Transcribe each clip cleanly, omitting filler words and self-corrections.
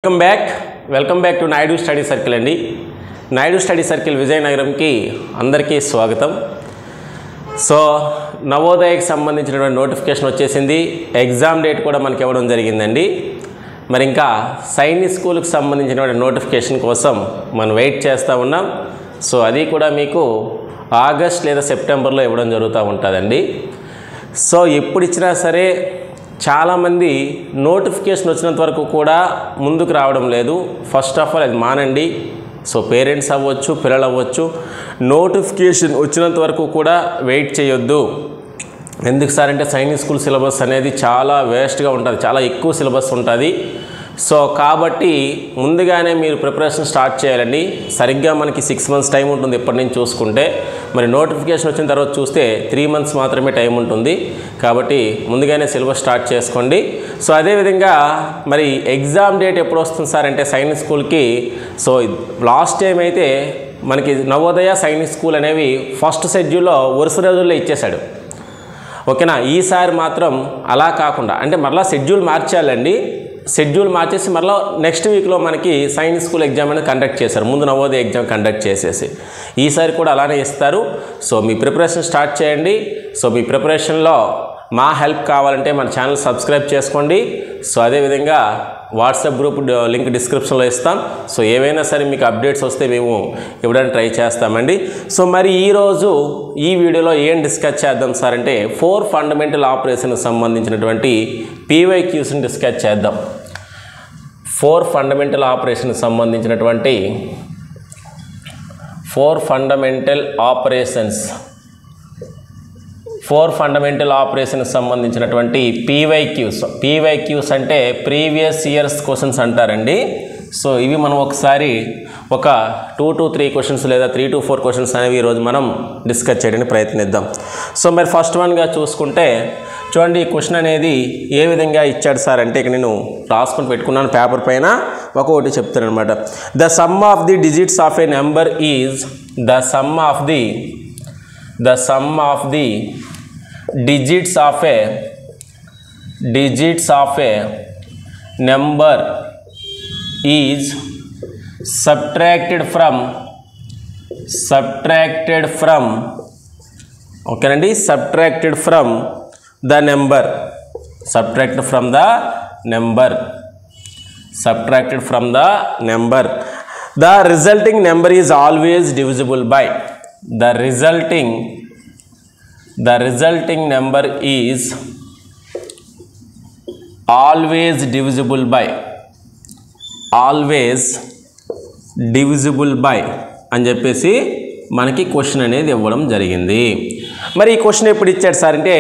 Welcome back to Naidu study circle అండి. Naidu study circle విజయనగరంకి అందరికీ స్వాగతం. సో నవోదయకి సంబంధించినటువంటి నోటిఫికేషన్ వచ్చేసింది. ఎగ్జామ్ డేట్ కూడా మనకి ఇవ్వడం జరిగిందండి. మరి ఇంకా సైనిక్ స్కూల్కి సంబంధించినటువంటి నోటిఫికేషన్ కోసం మనం వెయిట్ చేస్తూ ఉన్నాం. సో అది కూడా మీకు ఆగస్ట్ లేదా సెప్టెంబర్లో ఇవ్వడం జరుగుతూ ఉంటుందండి. సో ఎప్పుడు ఇచ్చినా సరే చాలామంది నోటిఫికేషన్ వచ్చినంత వరకు కూడా ముందుకు రావడం లేదు. ఫస్ట్ ఆఫ్ ఆల్ అది మానండి. సో పేరెంట్స్ అవ్వచ్చు, పిల్లలు అవ్వచ్చు, నోటిఫికేషన్ వచ్చినంత వరకు కూడా వెయిట్ చేయొద్దు. ఎందుకు సార్ అంటే సైనిక్ స్కూల్ సిలబస్ అనేది చాలా వేస్ట్గా ఉంటుంది, చాలా ఎక్కువ సిలబస్ ఉంటుంది. సో కాబట్టి ముందుగానే మీరు ప్రిపరేషన్ స్టార్ట్ చేయాలండి. సరిగ్గా మనకి 6 months టైం ఉంటుంది ఇప్పటి నుంచి చూసుకుంటే. మరి నోటిఫికేషన్ వచ్చిన తర్వాత చూస్తే 3 months మాత్రమే టైం ఉంటుంది. కాబట్టి ముందుగానే సిలబస్ స్టార్ట్ చేసుకోండి. సో అదేవిధంగా మరి ఎగ్జామ్ డేట్ ఎప్పుడు వస్తుంది సార్ అంటే సైనిక్ స్కూల్కి. సో లాస్ట్ టైం అయితే మనకి నవోదయ సైనిక్ స్కూల్ అనేవి ఫస్ట్ షెడ్యూల్లో వరుస రోజుల్లో ఇచ్చేశాడు. ఓకేనా. ఈసారి మాత్రం అలా కాకుండా అంటే మరలా షెడ్యూల్ మార్చాలండి. షెడ్యూల్ మార్చేసి మరలా నెక్స్ట్ వీక్లో మనకి సైనిక్ స్కూల్ ఎగ్జామ్ అనేది కండక్ట్ చేశారు. ముందు నవోదయ ఎగ్జామ్ కండక్ట్ చేసేసి ఈసారి కూడా అలానే ఇస్తారు. సో మీ ప్రిపరేషన్ స్టార్ట్ చేయండి. సో మీ ప్రిపరేషన్లో మా హెల్ప్ కావాలంటే మన ఛానల్ సబ్స్క్రైబ్ చేసుకోండి. సో అదేవిధంగా వాట్సాప్ గ్రూప్ లింక్ డిస్క్రిప్షన్లో ఇస్తాం. సో ఏవైనా సరే మీకు అప్డేట్స్ వస్తే మేము ఇవ్వడానికి ట్రై చేస్తామండి. సో మరి ఈరోజు ఈ వీడియోలో ఏం డిస్కస్ చేద్దాం సార్ అంటే 4 ఫండమెంటల్ ఆపరేషన్కి సంబంధించినటువంటి PYQస్ని డిస్కస్ చేద్దాం. 4 ఫండమెంటల్ ఆపరేషన్కి సంబంధించినటువంటి 4 ఫండమెంటల్ ఆపరేషన్కి సంబంధించినటువంటి PYQస్ అంటే ప్రీవియస్ ఇయర్స్ క్వశ్చన్స్ అంటారండి. సో ఇవి మనం ఒకసారి ఒక 2 to 3 క్వశ్చన్స్ లేదా 3 to 4 క్వశ్చన్స్ అనేవి ఈరోజు మనం డిస్కస్ చేయడానికి ప్రయత్నిద్దాం. సో మరి ఫస్ట్ వన్గా చూసుకుంటే చూడండి, ఈ క్వశ్చన్ అనేది ఏ విధంగా ఇచ్చాడు సార్ అంటే ఇక్కడ నేను రాసుకొని పెట్టుకున్నాను పేపర్ పైన, ఒక్కొక్కటి చెప్తాను అనమాట. The sum of the digits of a number is digits of a number is subtracted from ఓకేనండి, subtracted from the number the resulting number is always divisible by the resulting number is always divisible by అని చెప్పేసి మనకి question అనేది ఇవ్వడం జరిగింది. మరి ఈ question ఎప్పుడు ఇచ్చాడు సార్ అంటే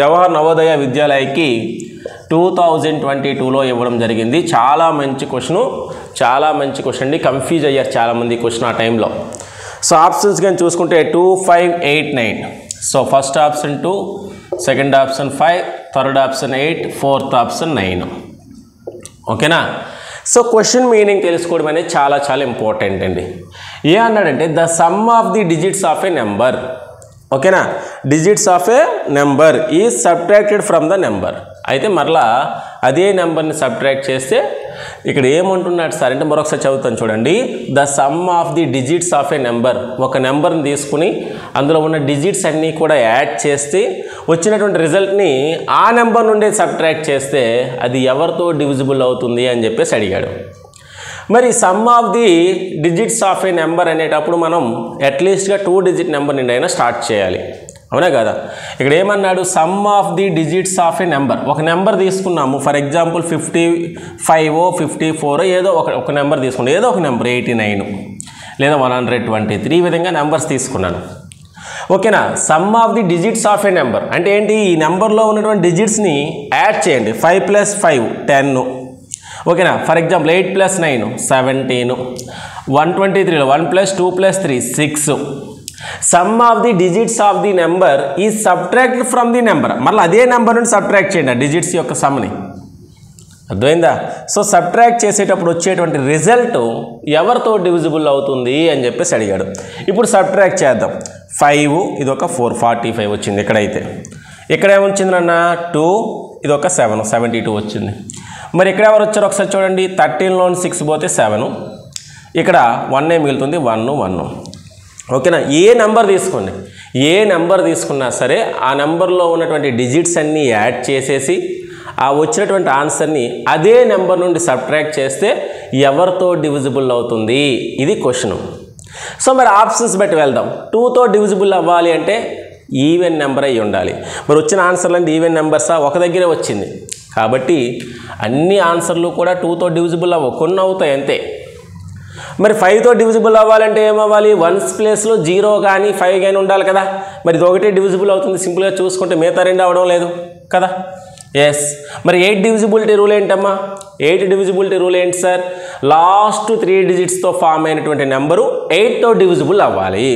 జవహర్ నవోదయ విద్యాలయకి 2022లో ఇవ్వడం జరిగింది. చాలా మంచి క్వశ్చన్ అండి. కన్ఫ్యూజ్ అయ్యారు చాలామంది క్వశ్చన్ ఆ టైంలో. సో ఆప్షన్స్ కానీ చూసుకుంటే 2, 5, 8, 9. So first option 2, second option 5, third option 8, fourth option 9. ఓకేనా. సో క్వశ్చన్ మీనింగ్ తెలుసుకోవడం అనేది చాలా ఇంపార్టెంట్ అండి. ఏ అన్నాడంటే the sum of the digits of a number. ఓకేనా, digits of a number is subtracted from the number. అయితే మరలా అదే నెంబర్ని సబ్ట్రాక్ట్ చేస్తే ఇక్కడ ఏమంటున్నాడు సార్ అంటే మరొకసారి చదువుతాను చూడండి. The sum of the digits of a number, ఒక నెంబర్ని తీసుకుని అందులో ఉన్న డిజిట్స్ అన్నీ కూడా యాడ్ చేస్తే వచ్చినటువంటి రిజల్ట్ని ఆ నెంబర్ నుండి సబ్ట్రాక్ట్ చేస్తే అది ఎవరితో డివిజిబుల్ అవుతుంది అని చెప్పేసి అడిగాడు. మరి some of the digits of a number అనేటప్పుడు మనం అట్లీస్ట్గా 2 digit నెంబర్ నుండి అయినా స్టార్ట్ చేయాలి, అవునా కదా. ఇక్కడ ఏమన్నాడు, some of the digits of a number. ఒక నెంబర్ తీసుకున్నాము, ఫర్ ఎగ్జాంపుల్ 55, 54 ఏదో ఒక నెంబర్ తీసుకున్నాను, ఏదో ఒక నెంబర్ 89 లేదా 123, ఈ విధంగా నెంబర్స్ తీసుకున్నాను. ఓకేనా. Some of the digits of a number అంటే ఏంటి, ఈ నెంబర్లో ఉన్నటువంటి డిజిట్స్ని యాడ్ చేయండి. 5 + 5 10. ఓకేనా. For example 8 + 9 17. 123లో 1 + 2 + 3 6. Some of the digits of the number is subtracted from the number. మళ్ళీ అదే నెంబర్ నుండి సబ్ట్రాక్ట్ చేయండి ఆ డిజిట్స్ యొక్క సమ్ని. అర్థమైందా. సో సబ్ట్రాక్ట్ చేసేటప్పుడు వచ్చేటువంటి రిజల్ట్ ఎవరితో డివిజిబుల్ అవుతుంది అని చెప్పేసి అడిగాడు. ఇప్పుడు సబ్ట్రాక్ట్ చేద్దాం. 5 ఇది ఒక 4 45 వచ్చింది. ఇక్కడ ఏమొచ్చింది అన్న 2 ఇది ఒక 7 72 వచ్చింది. మరి ఇక్కడ ఎవరు వచ్చారు ఒకసారి చూడండి. 13లో 6 పోతే 7, ఇక్కడ 1 మిగులుతుంది, 1 1. ఓకేనా. ఏ నెంబర్ తీసుకోండి, ఏ నెంబర్ తీసుకున్నా సరే ఆ నెంబర్లో ఉన్నటువంటి డిజిట్స్ అన్నీ యాడ్ చేసేసి ఆ వచ్చినటువంటి ఆన్సర్ని అదే నెంబర్ నుండి సబ్ట్రాక్ట్ చేస్తే ఎవరితో డివిజిబుల్ అవుతుంది, ఇది క్వశ్చన్. సో మరి ఆప్షన్స్ బట్టి వెళ్దాం. 2తో డివిజిబుల్ అవ్వాలి అంటే ఈవెన్ నెంబర్ అయి ఉండాలి. మరి వచ్చిన ఆన్సర్లు అంటే ఈవెన్ నెంబర్సా, ఒక దగ్గరే వచ్చింది కాబట్టి అన్ని ఆన్సర్లు కూడా 2తో డివిజిబుల్ అవ్వవు, కొన్ని అవుతాయి అంతే. మరి 5తో డివిజిబుల్ అవ్వాలంటే ఏమవ్వాలి, 1s ప్లేస్లో 0 కానీ 5 కానీ ఉండాలి కదా. మరి ఇది ఒకటే డివిజిబుల్ అవుతుంది సింపుల్గా చూసుకుంటే, మిగతా 2 అవడం లేదు కదా. ఎస్. మరి 8 డివిజిబిలిటీ రూల్ ఏంటమ్మా, 8 డివిజిబిలిటీ రూల్ ఏంటి సార్, లాస్ట్ 3 డిజిట్స్తో ఫామ్ అయినటువంటి నెంబరు 8తో డివిజిబుల్ అవ్వాలి.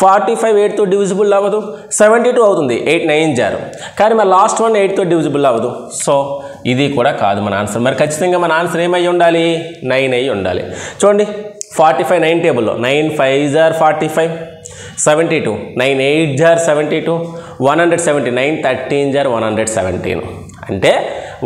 45 8తో డివిజిబుల్ అవ్వదు, 72 అవుతుంది, 8 9 జారు, కానీ మరి లాస్ట్ 1 8తో డివిజిబుల్ అవ్వదు. సో ఇది కూడా కాదు మన ఆన్సర్. మరి ఖచ్చితంగా మన ఆన్సర్ ఏమై ఉండాలి, 9 అయి ఉండాలి. చూడండి 45 9 టేబుల్లో 9 5 జార్ 45, 72 9 8 జార్ 72, 179 13 జార్ 117. అంటే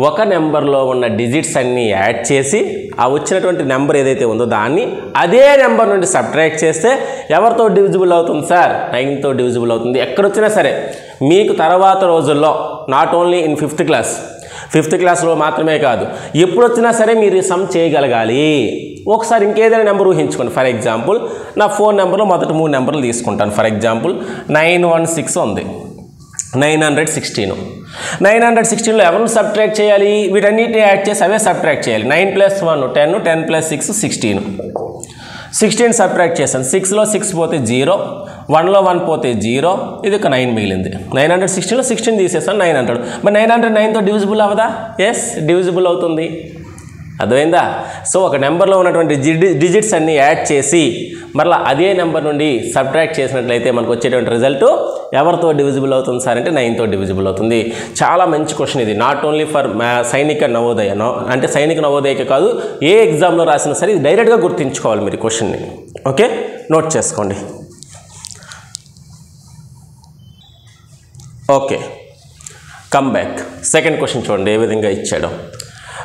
ఒక నెంబర్లో ఉన్న డిజిట్స్ అన్నీ యాడ్ చేసి ఆ వచ్చినటువంటి నెంబర్ ఏదైతే ఉందో దాన్ని అదే నెంబర్ నుండి సబ్ట్రాక్ట్ చేస్తే ఎవరితో డివిజిబుల్ అవుతుంది సార్, 9తో డివిజిబుల్ అవుతుంది. ఎక్కడొచ్చినా సరే మీకు తర్వాత రోజుల్లో నాట్ ఓన్లీ ఇన్ 5th క్లాస్లో మాత్రమే కాదు, ఎప్పుడు వచ్చినా సరే మీరు సమ్ చేయగలగాలి. ఒకసారి ఇంకేదైనా నెంబర్ ఊహించుకోండి. ఫర్ ఎగ్జాంపుల్ నా ఫోన్ నెంబర్లో మొదటి 3 నెంబర్లు తీసుకుంటాను. ఫర్ ఎగ్జాంపుల్ 916 ఉంది, 916. 916లో ఎవరిని సబ్ట్రాక్ట్ చేయాలి, వీటన్నిటిని యాడ్ చేసి అవే సబ్ట్రాక్ట్ చేయాలి. 9 + 1 10, 10 + 6 16. 16 సబ్ట్రాక్ట్ చేశాను, 6లో 6 పోతే 0, 1లో 1 పోతే 0, ఇది ఒక 9 మిగిలింది. 916లో 16 తీసేసాను, 900. మరి 909తో డివిజిబుల్ అవ్వదా, ఎస్ డివిజిబుల్ అవుతుంది. అర్థమైందా. సో ఒక నెంబర్లో ఉన్నటువంటి డిజిట్స్ అన్నీ యాడ్ చేసి మరలా అదే నెంబర్ నుండి సబ్ట్రాక్ట్ చేసినట్లయితే మనకు వచ్చేటువంటి రిజల్ట్ ఎవరితో డివిజిబుల్ అవుతుంది సార్ అంటే 9తో డివిజిబుల్ అవుతుంది. చాలా మంచి క్వశ్చన్ ఇది, నాట్ ఓన్లీ ఫర్ సైనిక నవోదయ, అంటే సైనిక నవోదయకే కాదు, ఏ ఎగ్జామ్లో రాసినా సరే ఇది డైరెక్ట్గా గుర్తుంచుకోవాలి మీరు క్వశ్చన్ని. ఓకే, నోట్ చేసుకోండి. Okay, come back. Second question చూడండి ఏ విధంగా ఇచ్చాడో.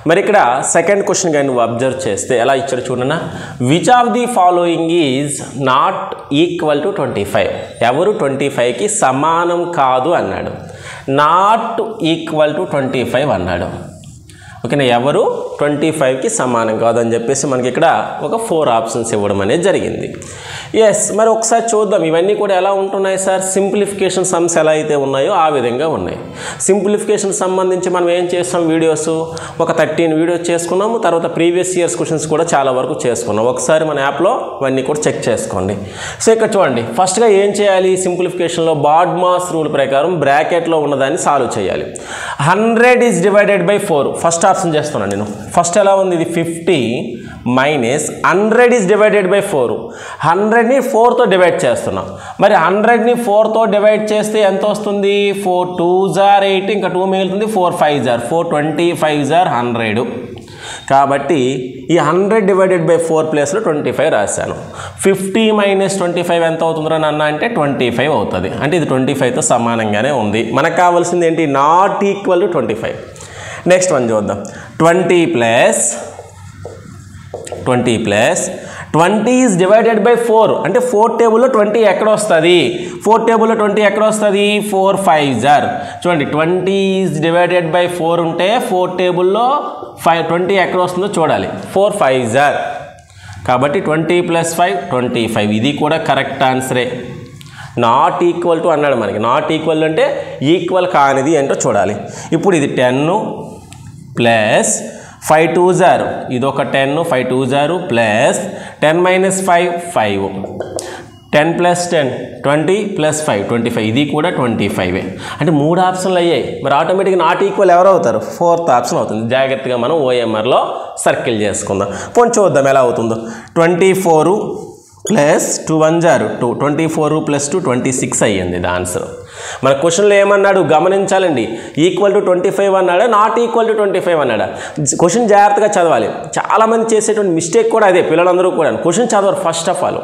మరి ఇక్కడ సెకండ్ క్వశ్చన్ కానీ నువ్వు అబ్జర్వ్ చేస్తే ఎలా ఇచ్చాడు చూడన్నా. Which of the following is not equal to 25, ఎవరు 25కి సమానం కాదు అన్నాడు. నాట్ ఈక్వల్ టు 25 అన్నాడు. ఓకేనా, ఎవరు 25కి సమానం కాదని చెప్పేసి మనకి ఇక్కడ ఒక 4 ఆప్షన్స్ ఇవ్వడం అనేది జరిగింది. ఎస్, మరి ఒకసారి చూద్దాం ఇవన్నీ కూడా ఎలా ఉంటున్నాయి సార్. సింప్లిఫికేషన్ సమ్స్ ఎలా అయితే ఉన్నాయో ఆ విధంగా ఉన్నాయి. సింప్లిఫికేషన్ సంబంధించి మనం ఏం చేస్తాం, వీడియోస్ ఒక 13 వీడియోస్ చేసుకున్నాము. తర్వాత ప్రీవియస్ ఇయర్స్ క్వశ్చన్స్ కూడా చాలా వరకు చేసుకున్నాం. ఒకసారి మన యాప్లో ఇవన్నీ కూడా చెక్ చేసుకోండి. సో ఇక్కడ చూడండి, ఫస్ట్గా ఏం చేయాలి, సింప్లిఫికేషన్లో బాడ్మాస్ రూల్ ప్రకారం బ్రాకెట్లో ఉన్నదాన్ని సాల్వ్ చేయాలి. 100 is divided by 4 first option చేస్తున్నాను నేను. ఫస్ట్ ఎలా ఉంది, ఇది 50 మైనస్ 100 ఈజ్ డివైడెడ్ బై 4. 100ని 4తో డివైడ్ చేస్తున్నాం. మరి 100ని 4తో డివైడ్ చేస్తే ఎంత వస్తుంది, 4 2 జార్ 8, ఇంకా 2 మిగులుతుంది, 4 5 జార్ 425 జార్ 100. కాబట్టి ఈ 100 డివైడెడ్ బై 4 ప్లేస్లో 25 రాశాను. 50 మైనస్ 25 ఎంత అవుతుందిరా నాన్న అంటే 25 అవుతుంది. అంటే ఇది 25తో సమానంగానే ఉంది. మనకు కావాల్సింది ఏంటి, not equal to 25. Next one చూద్దాం. 20 ప్లస్ 20 ఈజ్ డివైడెడ్ బై 4 అంటే 4 టేబుల్లో 20 ఎక్కడ వస్తుంది, 4 టేబుల్లో 20 ఎక్కడ వస్తుంది, 4 5 జార్. చూడండి 20 ఈజ్ డివైడెడ్ బై 4 ఉంటే 4 టేబుల్లో 20 ఎక్కడ వస్తుందో చూడాలి, 4 5 జార్. కాబట్టి 20 + 5 25, ఇది కూడా కరెక్ట్ ఆన్సరే. నాట్ ఈక్వల్ టు అన్నాడు మనకి. నాట్ ఈక్వల్ అంటే ఈక్వల్ కానిది ఏంటో చూడాలి. ఇప్పుడు ఇది 10 ప్లస్ 5 2 జారు, ఇది ఒక 10, 5 2 జారు ప్లస్ 10 మైనస్ 5 5, 10 ప్లస్ 10 20 ప్లస్ 5 25, ఇది కూడా 25. అంటే 3 ఆప్షన్లు అయ్యాయి. మరి ఆటోమేటిక్గా నాట్ ఈక్వల్ ఎవరు అవుతారు, 4th ఆప్షన్ అవుతుంది. జాగ్రత్తగా మనం ఓఎంఆర్లో సర్కిల్ చేసుకుందాం. పోనీ చూద్దాం ఎలా అవుతుందో. 24 ప్లస్ 2 1 జారు 2, 24 ప్లస్ 2 26 అయ్యింది ఇది ఆన్సర్. మన క్వశ్చన్లో ఏమన్నాడు గమనించాలండి. ఈక్వల్ టు 25 అన్నాడా, నాట్ ఈక్వల్ టు 25 అన్నాడా? క్వశ్చన్ జాగ్రత్తగా చదవాలి. చాలామంది చేసేటువంటి మిస్టేక్ కూడా అదే, పిల్లలందరూ కూడా క్వశ్చన్ చదవరు ఫస్ట్ ఆఫ్ ఆల్.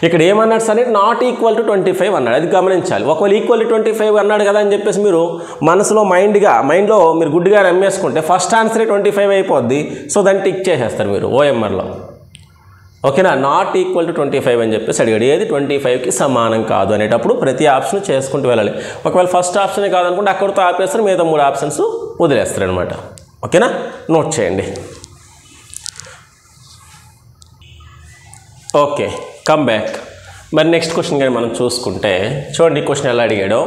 ఇక్కడ ఏమన్నాడు సార్ అంటే నాట్ ఈక్వల్ టు 25 అన్నాడు, అది గమనించాలి. ఒకవేళ ఈక్వల్ టు 25 అన్నాడు కదా అని చెప్పేసి మీరు మనసులో మైండ్లో మీరు గుడ్డిగా నమ్మేసుకుంటే ఫస్ట్ ఆన్సరే 25 అయిపోద్ది. సో దాన్ని టిక్ చేసేస్తారు మీరు ఓఎంఆర్లో. ఓకేనా, నాట్ ఈక్వల్ టు 25 అని చెప్పేసి అడిగాడు. ఏది 25కి సమానం కాదు అనేటప్పుడు ప్రతి ఆప్షన్ చేసుకుంటూ వెళ్ళాలి. ఒకవేళ ఫస్ట్ ఆప్షనే కాదనుకుంటే అక్కడితో ఆపేస్తారు, మిగతా 3 ఆప్షన్స్ వదిలేస్తారు అనమాట. ఓకేనా, నోట్ చేయండి. Okay, come back. మరి నెక్స్ట్ క్వశ్చన్ కానీ మనం చూసుకుంటే చూడండి, క్వశ్చన్ ఎలా అడిగాడో.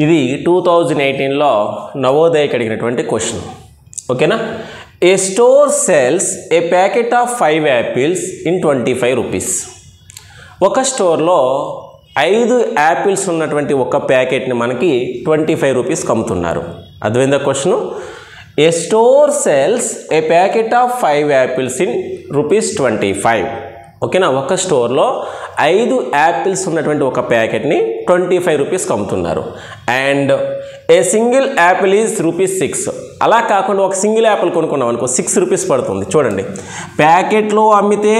ఇది 2018లో నవోదయకి అడిగినటువంటి క్వశ్చన్. ఓకేనా, a store sells a packet of 5 apples in 25 rupees. ఒక స్టోర్లో 5 యాపిల్స్ ఉన్నటువంటి ఒక ప్యాకెట్ని మనకి 25 రూపీస్కి అమ్ముతున్నారు. అర్థమైందా question? A store sells a packet of 5 apples in ₹25. ఓకేనా, ఒక స్టోర్లో 5 యాపిల్స్ ఉన్నటువంటి ఒక ప్యాకెట్ని 25 రూపీస్కి అమ్ముతున్నారు. And a single Apple is ₹6. అలా కాకుండా ఒక సింగిల్ యాపిల్ కొనుక్కున్నాం అనుకో 6 రూపీస్ పడుతుంది. చూడండి, ప్యాకెట్లో అమ్మితే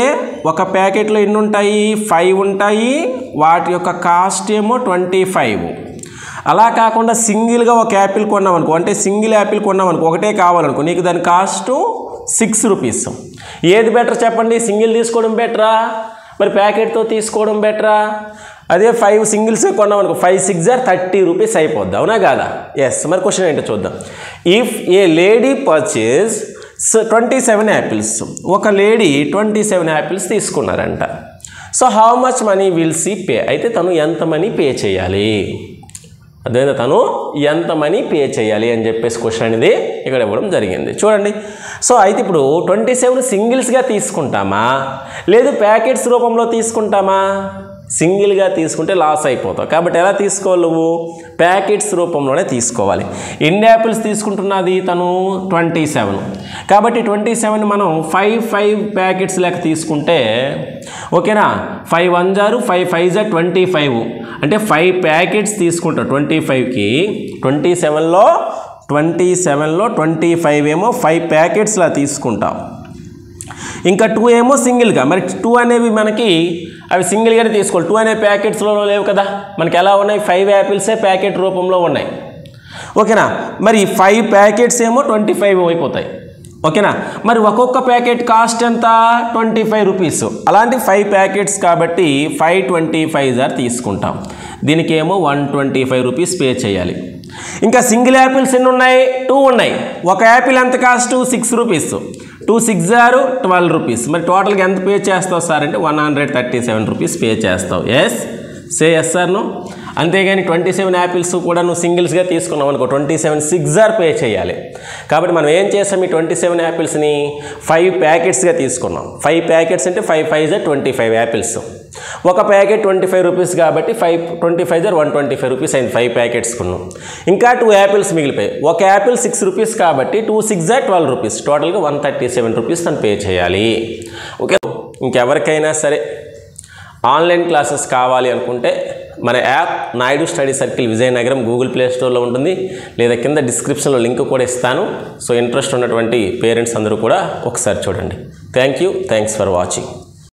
ఒక ప్యాకెట్లో ఎన్ని ఉంటాయి? 5 ఉంటాయి. వాటి యొక్క కాస్ట్ ఏమో 25. అలా కాకుండా సింగిల్గా ఒక యాపిల్ కొన్నాం అనుకో, అంటే సింగిల్ యాపిల్ కొన్నాం అనుకో, ఒకటే కావాలనుకో, నీకు దాని కాస్ట్ 6 రూపీస్. ఏది బెటర్ చెప్పండి? సింగిల్ తీసుకోవడం బెటరా, మరి ప్యాకెట్తో తీసుకోవడం బెటరా? అదే 5 సింగిల్స్ కొన్నాం అనుకో, 5 6 30 రూపీస్ అయిపోద్ది, అవునా కాదా? ఎస్. మరి క్వశ్చన్ ఏంటో చూద్దాం. If a lady purchase 27 apples, ఒక లేడీ 27 యాపిల్స్ తీసుకున్నారంట. So how much money will she pay. అయితే తను ఎంత మనీ పే చేయాలి? అదే తను ఎంత మనీ పే చేయాలి అని చెప్పేసి క్వశ్చన్ అనేది ఇక్కడ ఇవ్వడం జరిగింది. చూడండి, సో అయితే ఇప్పుడు 27 సింగిల్స్గా తీసుకుంటామా, లేదు ప్యాకెట్స్ రూపంలో తీసుకుంటామా? సింగిల్గా తీసుకుంటే లాస్ అయిపోతావు. కాబట్టి ఎలా తీసుకోవాలి? నువ్వు ప్యాకెట్స్ రూపంలోనే తీసుకోవాలి. ఎన్ని యాపిల్స్ తీసుకుంటున్నది తను? 27. కాబట్టి 27 మనం 5 ప్యాకెట్స్ లెక్క తీసుకుంటే, ఓకేనా, 5 1 5 5 25. అంటే 5 ప్యాకెట్స్ తీసుకుంటాం 25కి. 27లో 25 ఏమో 5 ప్యాకెట్స్లా తీసుకుంటాం. ఇంకా 2 ఏమో సింగిల్గా. మరి 2 అనేవి మనకి అవి సింగిల్గానే తీసుకోవాలి. 2 అనే ప్యాకెట్స్లో లేవు కదా, మనకి ఎలా ఉన్నాయి? 5 యాపిల్సే ప్యాకెట్ రూపంలో ఉన్నాయి. ఓకేనా, మరి 5 ప్యాకెట్స్ ఏమో 25 అయిపోతాయి. ఓకేనా, మరి ఒక్కొక్క ప్యాకెట్ కాస్ట్ ఎంత? 25 రూపీస్. అలాంటి 5 ప్యాకెట్స్ కాబట్టి 5 25 తీసుకుంటాం. దీనికి ఏమో 125 రూపీస్ పే చేయాలి. ఇంకా సింగిల్ యాపిల్స్ ఎన్ని ఉన్నాయి? 2 ఉన్నాయి. ఒక యాపిల్ ఎంత కాస్ట్? 6 రూపీస్. 2 6 12 రూపీస్. మరి టోటల్గా ఎంత పే చేస్తావు సార్ అంటే 137 రూపీస్ పే చేస్తావు. Yes, say yes sir no. అంతేగాని 27 యాపిల్స్ కూడా నువ్వు సింగిల్స్గా తీసుకున్నావు అనుకో 27 6 పే చేయాలి. కాబట్టి మనం ఏం చేస్తాం? ఈ 27 యాపిల్స్ని 5 ప్యాకెట్స్గా తీసుకున్నాం. 5 ప్యాకెట్స్ అంటే 5 5 25 యాపిల్స్. ఒక ప్యాకెట్ 25 రూపీస్ కాబట్టి 5 25 125 రూపీస్ అయింది 5 ప్యాకెట్స్ కొన్నాం. ఇంకా 2 యాపిల్స్ మిగిలిపోయాయి. ఒక యాపిల్ 6 రూపీస్ కాబట్టి 2 6 12 రూపీస్. టోటల్గా 137 రూపీస్ తను పే చేయాలి. ఓకే, ఇంకెవరికైనా సరే ఆన్లైన్ క్లాసెస్ కావాలి అనుకుంటే మన app Naidu study circle Vizianagaram Google play స్టోర్లో ఉంటుంది, లేదా కింద డిస్క్రిప్షన్లో లింక్ కూడా ఇస్తాను. సో ఇంట్రెస్ట్ ఉన్నటువంటి పేరెంట్స్ అందరూ కూడా ఒకసారి చూడండి. Thank you, thanks for watching.